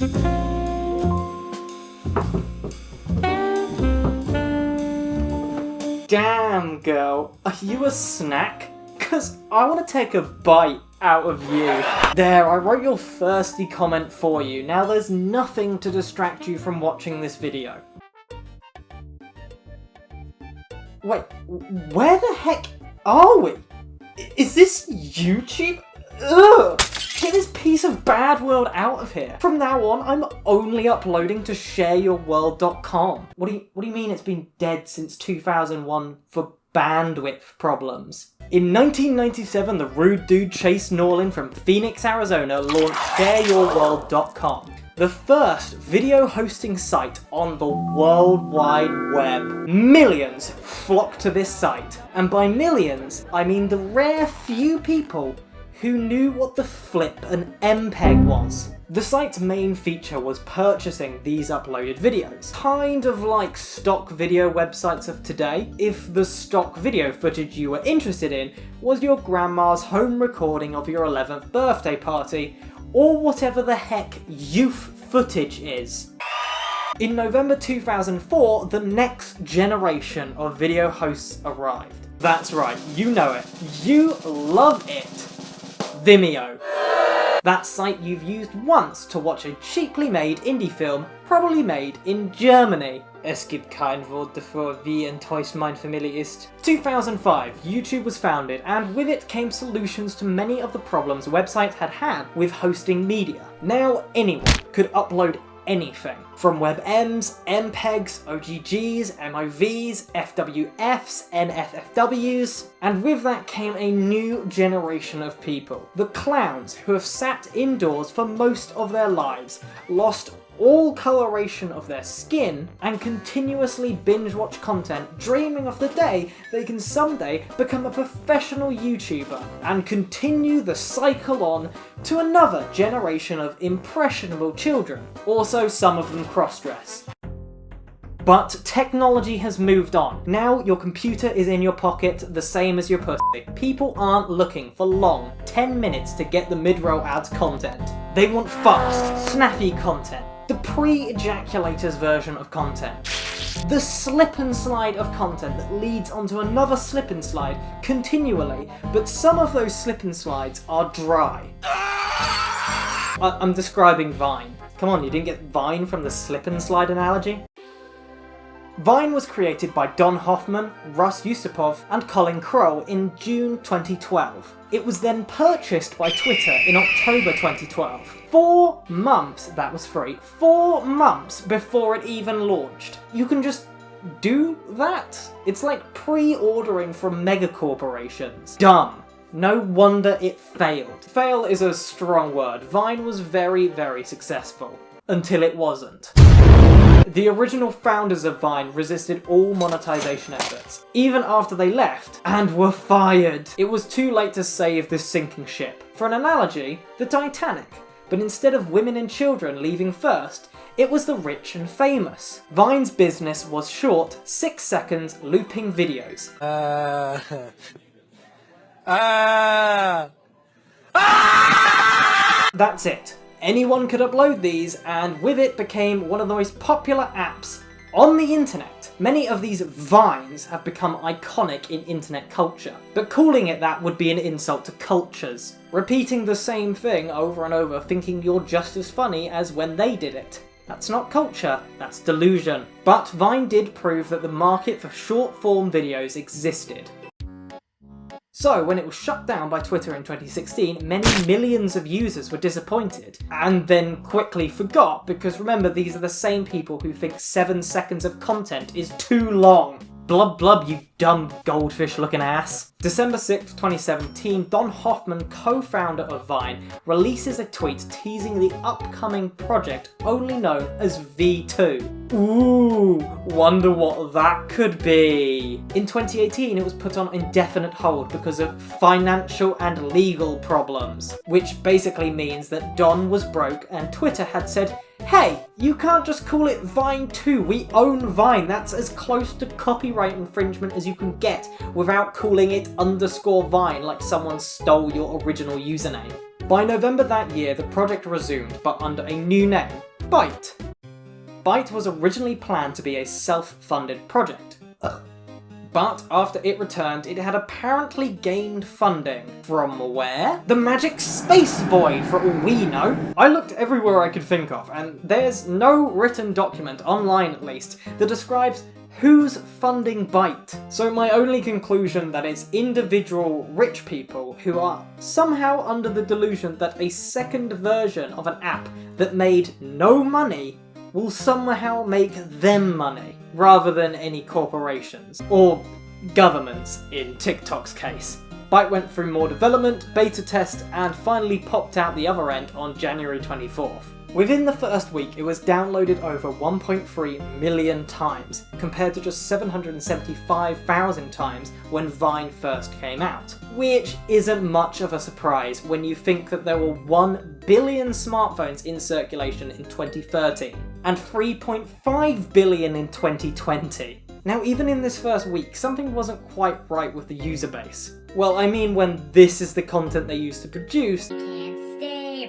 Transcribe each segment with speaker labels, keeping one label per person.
Speaker 1: Damn, girl, are you a snack? 'Cause I want to take a bite out of you. There, I wrote your thirsty comment for you. Now there's nothing to distract you from watching this video. Wait, where the heck are we? Is this YouTube? Ugh! Get this piece of bad world out of here. From now on, I'm only uploading to shareyourworld.com. What do you mean it's been dead since 2001 for bandwidth problems? In 1997, the rude dude Chase Norlin from Phoenix, Arizona launched shareyourworld.com, the first video hosting site on the World Wide Web. Millions flocked to this site, and by millions, I mean the rare few people who knew what the flip and MPEG was. The site's main feature was purchasing these uploaded videos, kind of like stock video websites of today, if the stock video footage you were interested in was your grandma's home recording of your 11th birthday party, or whatever the heck youth footage is. In November 2004, the next generation of video hosts arrived. That's right, you know it. You love it. Vimeo. That site you've used once to watch a cheaply made indie film, probably made in Germany. Es gibt kein Wort dafür, wie enttäuscht mein Familie ist. 2005, YouTube was founded, and with it came solutions to many of the problems websites had had with hosting media. Now anyone could upload anything, from WebMs, MPEGs, OGGs, MOVs, FWFs, NFFWs, and with that came a new generation of people. The clowns who have sat indoors for most of their lives, lost all coloration of their skin, and continuously binge watch content, dreaming of the day they can someday become a professional YouTuber and continue the cycle on to another generation of impressionable children. Also, some of them cross-dress. But technology has moved on. Now your computer is in your pocket, the same as your pussy. People aren't looking for long 10 minutes to get the mid-roll ads content. They want fast, snappy content. The pre-ejaculator's version of content. The slip and slide of content that leads onto another slip and slide continually, but some of those slip and slides are dry. I'm describing Vine. Come on, you didn't get Vine from the slip and slide analogy? Vine was created by Don Hoffman, Russ Yusupov, and Colin Kroll in June 2012. It was then purchased by Twitter in October 2012. 4 months, that was free, 4 months before it even launched. You can just do that? It's like pre-ordering from mega corporations. Dumb. No wonder it failed. Fail is a strong word. Vine was very, very successful. Until it wasn't. The original founders of Vine resisted all monetization efforts, even after they left, and were fired. It was too late to save this sinking ship. For an analogy, the Titanic. But instead of women and children leaving first, it was the rich and famous. Vine's business was short, 6 seconds looping videos. That's it. Anyone could upload these, and with it became one of the most popular apps on the internet. Many of these vines have become iconic in internet culture, but calling it that would be an insult to cultures. Repeating the same thing over and over, thinking you're just as funny as when they did it. That's not culture, that's delusion. But Vine did prove that the market for short-form videos existed. So, when it was shut down by Twitter in 2016, many millions of users were disappointed, and then quickly forgot, because remember, these are the same people who think 7 seconds of content is too long. Blub blub, you dumb goldfish-looking ass. December 6, 2017, Don Hoffman, co-founder of Vine, releases a tweet teasing the upcoming project only known as V2. Ooh, wonder what that could be. In 2018, it was put on indefinite hold because of financial and legal problems, which basically means that Don was broke and Twitter had said, hey, you can't just call it Vine 2, we own Vine, that's as close to copyright infringement as you can get without calling it _Vine like someone stole your original username. By November that year, the project resumed, but under a new name, Byte. Byte was originally planned to be a self-funded project. But after it returned, it had apparently gained funding. From where? The magic space void, for all we know. I looked everywhere I could think of, and there's no written document, online at least, that describes who's funding Byte. So my only conclusion that it's individual rich people who are somehow under the delusion that a second version of an app that made no money will somehow make them money, rather than any corporations. Or governments, in TikTok's case. Byte went through more development, beta test, and finally popped out the other end on January 24th. Within the first week, it was downloaded over 1.3 million times, compared to just 775,000 times when Vine first came out. Which isn't much of a surprise when you think that there were 1 billion smartphones in circulation in 2013, and 3.5 billion in 2020. Now, even in this first week, something wasn't quite right with the user base. Well, I mean when this is the content they used to produce.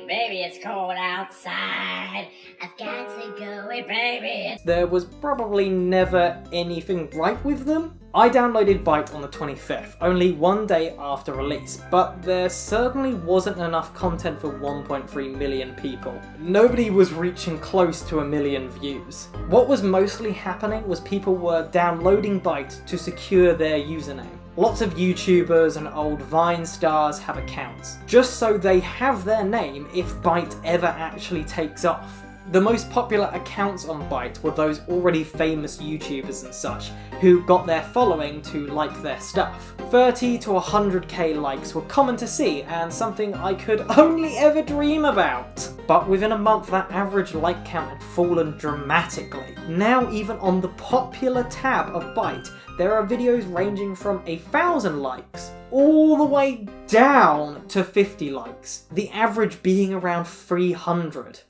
Speaker 2: Baby, it's cold outside. I've got to go away, baby.
Speaker 1: There was probably never anything right with them. I downloaded Byte on the 25th, only one day after release, but there certainly wasn't enough content for 1.3 million people. Nobody was reaching close to 1 million views. What was mostly happening was people were downloading Byte to secure their username. Lots of YouTubers and old Vine stars have accounts, just so they have their name if Byte ever actually takes off. The most popular accounts on Byte were those already famous YouTubers and such, who got their following to like their stuff. 30 to 100k likes were common to see, and something I could only ever dream about. But within a month that average like count had fallen dramatically. Now even on the popular tab of Byte, there are videos ranging from 1,000 likes all the way down to 50 likes, the average being around 300.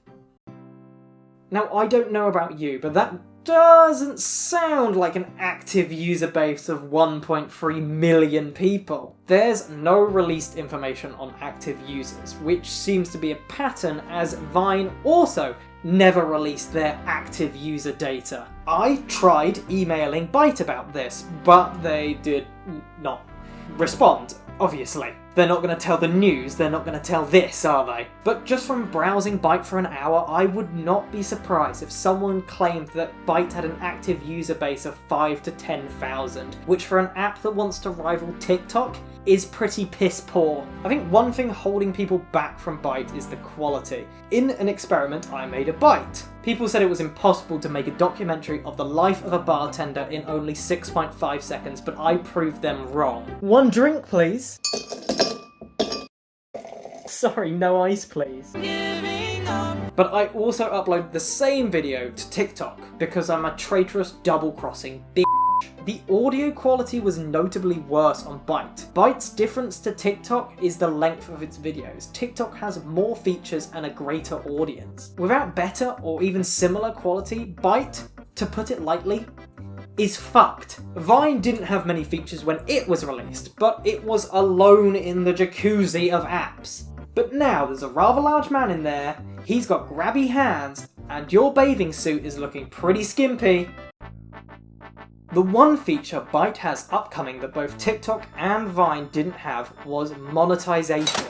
Speaker 1: Now, I don't know about you, but that doesn't sound like an active user base of 1.3 million people. There's no released information on active users, which seems to be a pattern as Vine also never released their active user data. I tried emailing Byte about this, but they did not respond, obviously. They're not going to tell the news, they're not going to tell this, are they? But just from browsing Byte for an hour, I would not be surprised if someone claimed that Byte had an active user base of 5 to 10,000, which for an app that wants to rival TikTok is pretty piss poor. I think one thing holding people back from Byte is the quality. In an experiment, I made a Byte. People said it was impossible to make a documentary of the life of a bartender in only 6.5 seconds, but I proved them wrong. One drink, please. Sorry, no ice, please. But I also uploaded the same video to TikTok because I'm a traitorous double-crossing bitch. The audio quality was notably worse on Byte. Byte's difference to TikTok is the length of its videos. TikTok has more features and a greater audience. Without better or even similar quality, Byte, to put it lightly, is fucked. Vine didn't have many features when it was released, but it was alone in the jacuzzi of apps. But now there's a rather large man in there, he's got grabby hands, and your bathing suit is looking pretty skimpy. The one feature Byte has upcoming that both TikTok and Vine didn't have was monetization.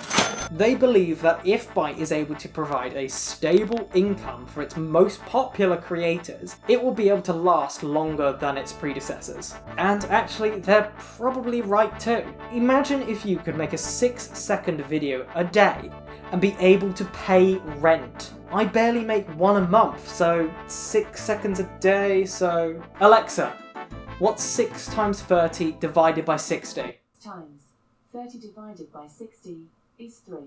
Speaker 1: They believe that if Byte is able to provide a stable income for its most popular creators, it will be able to last longer than its predecessors. And actually, they're probably right too. Imagine if you could make a 6-second video a day and be able to pay rent. I barely make one a month, so 6 seconds a day, so... Alexa, what's 6 times 30 divided by 60?
Speaker 3: Times 30 divided by 60 is 3.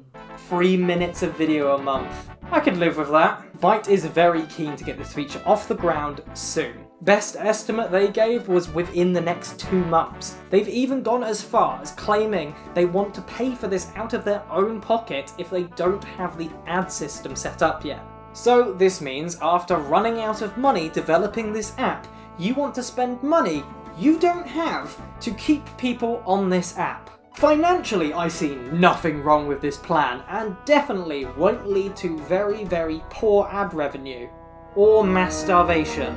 Speaker 1: 3 minutes of video a month. I could live with that. Byte is very keen to get this feature off the ground soon. Best estimate they gave was within the next 2 months. They've even gone as far as claiming they want to pay for this out of their own pocket if they don't have the ad system set up yet. So this means after running out of money developing this app, you want to spend money you don't have to keep people on this app. Financially, I see nothing wrong with this plan, and definitely won't lead to very, very poor ad revenue. or mass starvation?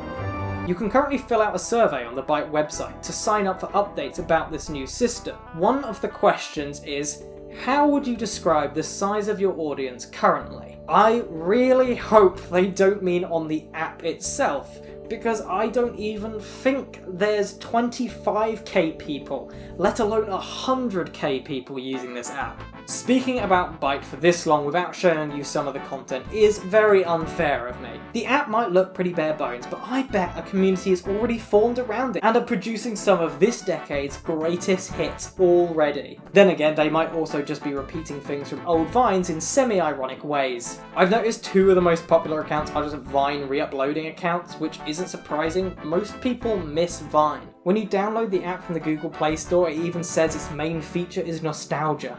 Speaker 1: You can currently fill out a survey on the Byte website to sign up for updates about this new system. One of the questions is, how would you describe the size of your audience currently? I really hope they don't mean on the app itself, because I don't even think there's 25k people, let alone 100k people using this app. Speaking about Byte for this long without showing you some of the content is very unfair of me. The app might look pretty bare bones, but I bet a community is already formed around it and are producing some of this decade's greatest hits already. Then again, they might also just be repeating things from old Vines in semi-ironic ways. I've noticed 2 of the most popular accounts are just Vine re-uploading accounts, which isn't surprising. Most people miss Vine. When you download the app from the Google Play Store, it even says its main feature is nostalgia.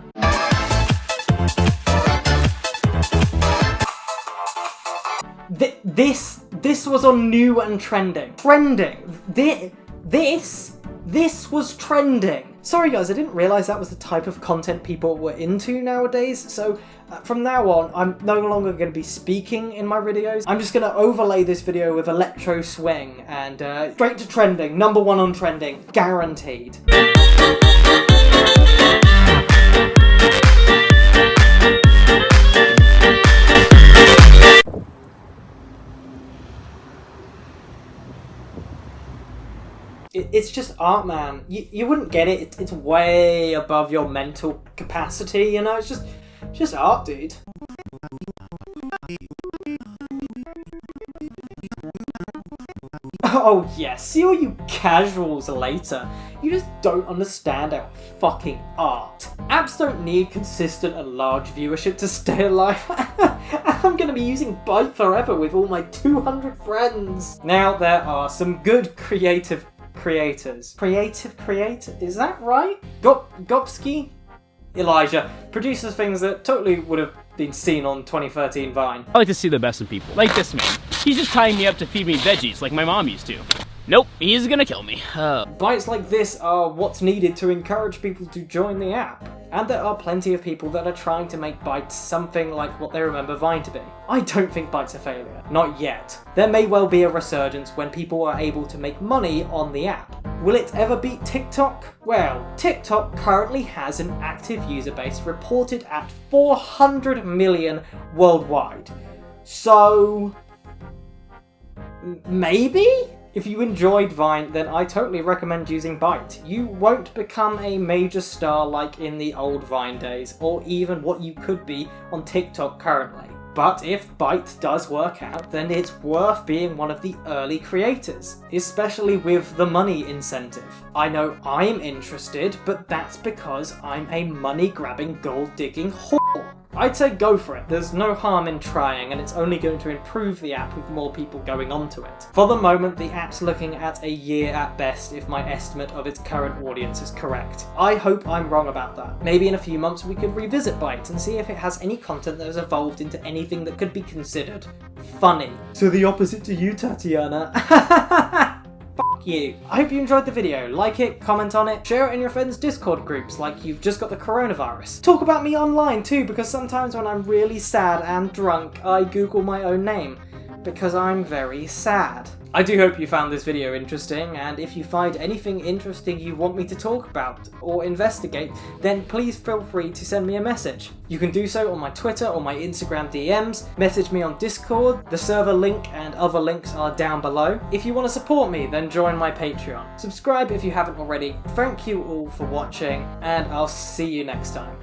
Speaker 1: This was on new and trending. This was trending. Sorry guys, I didn't realise that was the type of content people were into nowadays, so from now on, I'm no longer going to be speaking in my videos. I'm just going to overlay this video with electro swing and straight to trending, #1 on trending, guaranteed. It's just art, man. You wouldn't get it. It's way above your mental capacity, you know? It's just art, dude. Oh yes, see all you casuals later. You just don't understand our fucking art. Apps don't need consistent and large viewership to stay alive. I'm gonna be using Byte forever with all my 200 friends. Now there are some good creative creators. Is that right? Gopsky? Elijah produces things that totally would have been seen on 2013 Vine.
Speaker 4: I like to see the best in people. Like this man. He's just tying me up to feed me veggies like my mom used to. Nope, he's gonna kill me.
Speaker 1: Bytes like this are what's needed to encourage people to join the app. And there are plenty of people that are trying to make Byte something like what they remember Vine to be. I don't think Byte's a failure. Not yet. There may well be a resurgence when people are able to make money on the app. Will it ever beat TikTok? Well, TikTok currently has an active user base reported at 400 million worldwide. So maybe? If you enjoyed Vine, then I totally recommend using Byte. You won't become a major star like in the old Vine days, or even what you could be on TikTok currently. But if Byte does work out, then it's worth being one of the early creators, especially with the money incentive. I know I'm interested, but that's because I'm a money-grabbing, gold-digging whore. I'd say go for it. There's no harm in trying, and it's only going to improve the app with more people going onto it. For the moment, the app's looking at a year at best if my estimate of its current audience is correct. I hope I'm wrong about that. Maybe in a few months we could revisit Byte and see if it has any content that has evolved into anything that could be considered funny. So the opposite to you, Tatiana. Fuck you. I hope you enjoyed the video. Like it, comment on it, share it in your friends' Discord groups like you've just got the coronavirus. Talk about me online too, because sometimes when I'm really sad and drunk, I Google my own name, because I'm very sad. I do hope you found this video interesting, and if you find anything interesting you want me to talk about or investigate, then please feel free to send me a message. You can do so on my Twitter or my Instagram DMs, message me on Discord, the server link and other links are down below. If you want to support me, then join my Patreon. Subscribe if you haven't already. Thank you all for watching, and I'll see you next time.